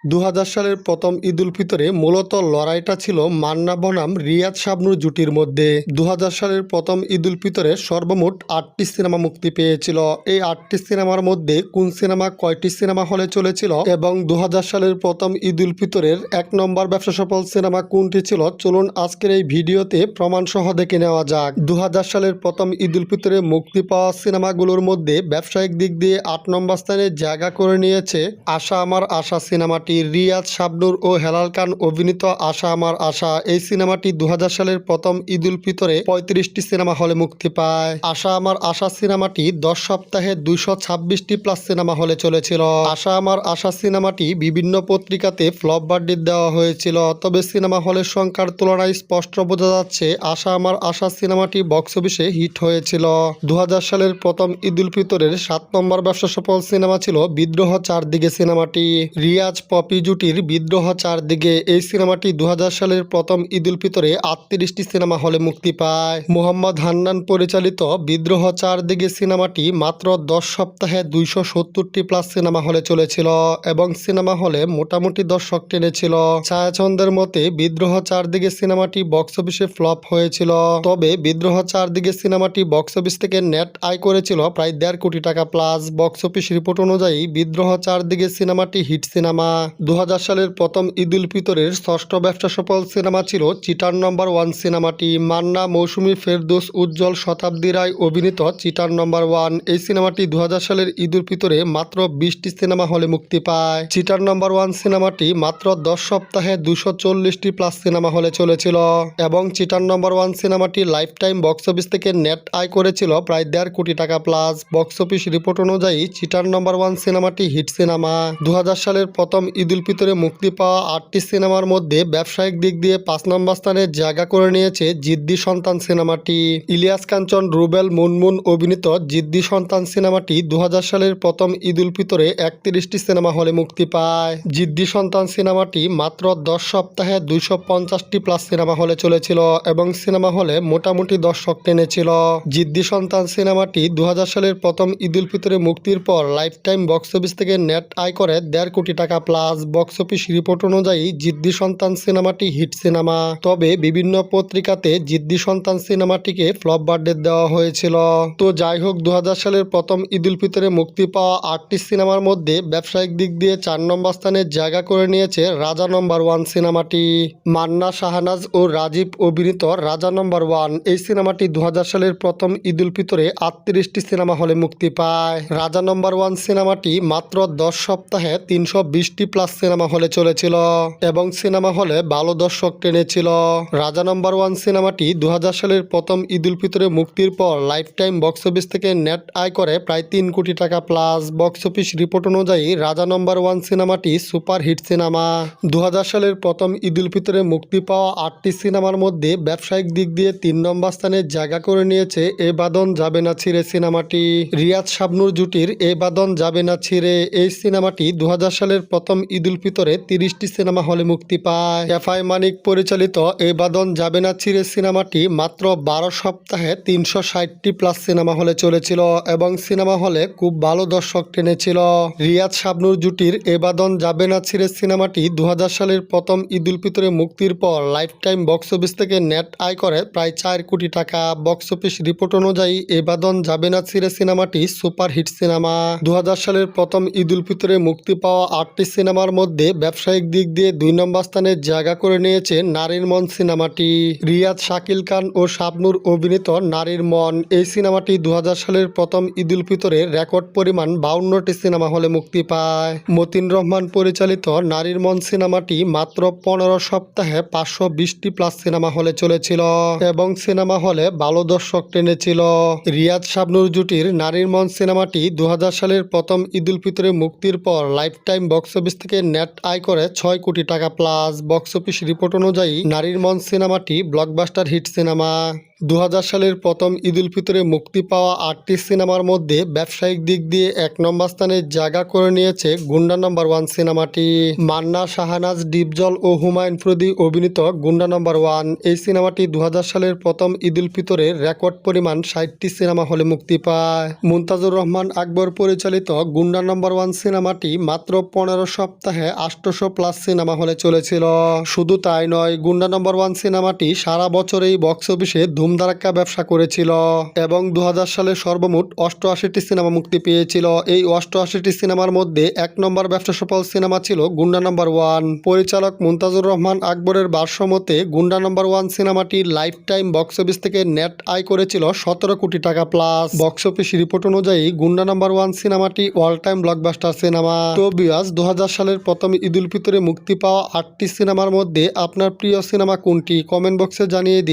২০০০ সালের প্রথম ঈদ উল ফিতরে মূলত লড়াইটা ছিল মান্না বনাম রিয়াজ শাবনূর জুটির মধ্যে। ২০০০ সালের প্রথম ঈদ উল ফিতরে সর্বমোট ৮টি সিনেমা মুক্তি পেয়েছিল। এই ৮টি সিনেমার মধ্যে কোন সিনেমা কয়টি সিনেমা হলে চলেছিল এবং ২০০০ সালের প্রথম ঈদ উল ফিতরের ১ নম্বর ব্যবসা সফল সিনেমা কোনটি ছিল, চলুন আজকের এই ভিডিওতে প্রমাণসহ দেখে নেওয়া যাক। ২০০০ সালের প্রথম ঈদ উল ফিতরে মুক্তি পাওয়া সিনেমাগুলোর মধ্যে ব্যবসায়িক দিক দিয়ে ৮ নম্বর স্থানে জায়গা করে নিয়েছে আশা আমার আশা সিনেমাটি। রিয়াজ, শাবনূর ও হেলাল খান অভিনীত আশা আমার আশা এই সিনেমাটি ২০০০ সালের প্রথম ঈদ উল ফিতরে ৩৫টি সিনেমা হলে মুক্তি পায়। আশা আমার আশা সিনেমাটি ১০ সপ্তাহে ২২৬টি প্লাস সিনেমা হলে চলেছিল। আশা আমার আশা সিনেমাটি বিভিন্ন পত্রিকাতে ফ্লপ ভার্ডিক্ট দেওয়া হয়েছিল, তবে সিনেমা হলের সংখ্যার তুলনায় স্পষ্ট বোঝা যাচ্ছে আশা আমার আশা সিনেমাটি বক্স অফিসে হিট হয়েছিল। ২০০০ সালের প্রথম ঈদ উল ফিতরের ৭ নম্বর ব্যবসা সফল সিনেমা ছিল বিদ্রোহ চারদিকে সিনেমাটি। রিয়াজ পপি জুটির বিদ্রোহ চারদিকে এই সিনেমাটি ২০০০ সালের প্রথম ঈদ উল ফিতরে ৩৮টি সিনেমা হলে মুক্তি পায়। মোহাম্মদ হান্নান পরিচালিত বিদ্রোহ চারদিকে সিনেমাটি মাত্র ১০ সপ্তাহে ২৭০টি প্লাস সিনেমা হলে চলেছিল এবং সিনেমা হলে মোটামুটি দর্শক টেনেছিল। ছায়াছন্দের মতে বিদ্রোহ চারদিকে সিনেমাটি বক্স অফিসে ফ্লপ হয়েছিল, তবে বিদ্রোহ চারদিকে সিনেমাটি বক্স অফিস থেকে নেট আয় করেছিল প্রায় ১.৫ কোটি টাকা প্লাস। বক্স অফিস রিপোর্ট অনুযায়ী বিদ্রোহ চারদিকে সিনেমাটি হিট সিনেমা। ২০০০ সালের প্রথম ঈদ উল ফিতরের ৬ষ্ঠ ব্যবসা সফল সিনেমা ছিল চিটার নম্বর ১ সিনেমাটি। মান্না, মৌসুমী, ফেরদৌস, উজ্জ্বল, শতাব্দী রায় অভিনীত চিটার নম্বর ১ এই সিনেমাটি ২০০০ সালের ঈদ উল ফিতরে মাত্র ২০টি সিনেমা হলে মুক্তি পায়। চিটার নম্বর ১ সিনেমাটি মাত্র ১০ সপ্তাহে ২৪০টি প্লাস সিনেমা হলে চলেছিল এবং চিটার নম্বর ১ সিনেমাটি লাইফ টাইম বক্স অফিস থেকে নেট আয় করেছিল প্রায় ১.৫ কোটি টাকা প্লাস। বক্স অফিস রিপোর্ট অনুযায়ী চিটার নম্বর ১ সিনেমাটি হিট সিনেমা। ২০০০ সালের প্রথম ঈদ উল ফিতরে মুক্তি পাওয়া ৮টি সিনেমার মধ্যে ব্যবসায়িক দিক দিয়ে ৫ নম্বর স্থানে জায়গা করে নিয়েছে জিদ্দি সন্তান সিনেমাটি। ইলিয়াস কাঞ্চন, রুবেল, মুনমুন অভিনীত জিদ্দি সন্তান সিনেমাটি ২০০০ সালের প্রথম ঈদ উল ফিতরে ৩১টি সিনেমা হলে মুক্তি পায়। জিদ্দি সন্তান সিনেমাটি মাত্র ১০ সপ্তাহে ২৫০টি প্লাস সিনেমা হলে চলেছিল এবং সিনেমা হলে মোটামুটি দর্শক টেনেছিল। জিদ্দি সন্তান সিনেমাটি ২০০০ সালের প্রথম ঈদ উল ফিতরে মুক্তির পর লাইফ টাইম বক্স অফিস থেকে নেট আয় করে ১.৫ কোটি টাকা প্লাস। বক্স অফিস রিপোর্ট অনুযায়ী জিদ্দি সন্তান সিনেমাটি হিট সিনেমা, তবে বিভিন্ন পত্রিকাতে জিদ্দি সন্তান সিনেমাটিকে ফ্লপ ভার্ডিক্ট দেওয়া হয়েছিল। তো যাই হোক, ২০০০ সালের প্রথম ঈদ উল ফিতরে মুক্তি পাওয়া ৮টি সিনেমার মধ্যে ব্যবসায়িক দিক দিয়ে ৪ নম্বর স্থানে জায়গা করে নিয়েছে রাজা নম্বর ১ সিনেমাটি। মান্না, শাহনাজ ও রাজীব অভিনীত রাজা নম্বর ১ এই সিনেমাটি ২০০০ সালের প্রথম ঈদ উল ফিতরে ৩৮টি সিনেমা হলে মুক্তি পায়। রাজা নম্বর ১ সিনেমাটি মাত্র ১০ সপ্তাহে ৩২০টি প্লাস সিনেমা হলে চলেছিল এবং সিনেমা হলে ভালো দর্শক টেনেছিল। রাজা নম্বর ১ সিনেমাটি ২০০০ সালের প্রথম ঈদ উল ফিতরে মুক্তির পর লাইফ টাইম বক্স অফিস থেকে নেট আয় করে প্রায় ৩ কোটি টাকা প্লাস। বক্স অফিস রিপোর্ট অনুযায়ী রাজা নম্বর ১ সিনেমাটি সুপার হিট সিনেমা। ২০০০ সালের প্রথম ঈদ উল ফিতরে মুক্তি পাওয়া ৮টি সিনেমার মধ্যে ব্যবসায়িক দিক দিয়ে ৩ নম্বর স্থানে জায়গা করে নিয়েছে এ বাঁধন যাবে না ছিঁড়ে সিনেমাটি। রিয়াজ, শাবনূর জুটির এ বাঁধন যাবে না ছিঁড়ে এই সিনেমাটি ২০০০ সালের প্রথম ঈদ উল ফিতরে ৩০টি সিনেমা হলে মুক্তি পায়। এফআই মানিক পরিচালিত এ বাঁধন যাবে না ছিঁড়ে সিনেমাটি মাত্র ১২ সপ্তাহে ৩৬০টি প্লাস সিনেমা হলে চলেছিল এবং সিনেমা হলে খুব ভালো দর্শক টেনেছিল। রিয়াজ, শাবনূর জুটির এ বাঁধন যাবে না ছিঁড়ে সিনেমাটি ২০০০ সালের প্রথম ঈদ উল ফিতরে মুক্তির পর লাইফ টাইম বক্স অফিস থেকে নেট আয় করে প্রায় ৪ কোটি টাকা। বক্স অফিস রিপোর্ট অনুযায়ী এ বাঁধন যাবে না ছিঁড়ে সিনেমাটি সুপার হিট সিনেমা। ২০০০ সালের প্রথম ঈদ উল ফিতরে মুক্তি পাওয়া ৮টি সিনেমার মধ্যে ব্যবসায়িক দিক দিয়ে ২ নম্বর স্থানে জায়গা করে নিয়েছে নারীর মন সিনেমাটি। রিয়াজ, শাকিল খান ও শাবনূর অভিনীত নারীর মন এই সিনেমাটি ২০০০ সালের প্রথম ঈদ উল ফিতরে রেকর্ড পরিমাণ ৫২টি সিনেমা হলে মুক্তি পায়। মতিন রহমান পরিচালিত নারীর মন সিনেমাটি মাত্র ১৫ সপ্তাহে ৫২০টি প্লাস সিনেমা হলে চলেছিল এবং সিনেমা হলে ভালো দর্শক টেনেছিল। রিয়াজ, শাবনূর জুটির নারীর মন সিনেমাটি ২০০০ সালের প্রথম ঈদ উল ফিতরে মুক্তির পর লাইফ টাইম বক্স অফিস থেকে নেট আয় করে ৬ কোটি টাকা প্লাস। বক্স অফিস রিপোর্ট অনুযায়ী নারীর মন সিনেমাটি ব্লকবাস্টার হিট সিনেমা। 2000 সালের প্রথম ঈদ উল ফিতরে মুক্তি পাওয়া 8টি সিনেমার মধ্যে ব্যবসায়িক দিক দিয়ে 1 নম্বর স্থানে জায়গা করে নিয়েছে গুন্ডা নাম্বার 1 সিনেমাটি। মান্না, শাহনাজ, ডিপজল ও হুমায়ুন ফরিদি অভিনীত গুন্ডা নাম্বার 1 এই সিনেমাটি 2000 সালের প্রথম ঈদ উল ফিতরে রেকর্ড পরিমাণ 60টি সিনেমা হলে মুক্তি পায়। মুনতাজুর রহমান আকবর পরিচালিত গুন্ডা নাম্বার 1 সিনেমাটি মাত্র 15 সপ্তাহে 800+ সিনেমা হলে চলেছিল। শুধু তাই নয়, গুন্ডা নাম্বার 1 সিনেমাটি সারা বছরেই বক্স অফিসে ধুমধারাক্কা ব্যবসা করেছিল এবং 2000 সালে সর্বমোট 88টি সিনেমা মুক্তি পেয়েছিল। এই 88টি সিনেমার মধ্যে 1 নম্বর ব্যবসা সফল সিনেমা ছিল গুন্ডা নাম্বার 1। পরিচালক মুনতাজুর রহমান আকবরের ভাষ্যমতে গুন্ডা নাম্বার 1 সিনেমাটি লাইফ টাইম বক্স অফিস থেকে নেট আয় করেছিল 17 কোটি টাকা প্লাস। বক্স অফিস রিপোর্ট অনুযায়ী গুন্ডা নাম্বার 1 সিনেমাটি অল টাইম ব্লকবাস্টার সিনেমা। তো ভিউয়ার্স, 2000 সালের প্রথম ঈদ উল ফিতরে মুক্তি পাওয়া 8টি সিনেমার মধ্যে আপনার প্রিয় সিনেমা কোনটি? কমেন্ট বক্সে জানিয়ে দিন।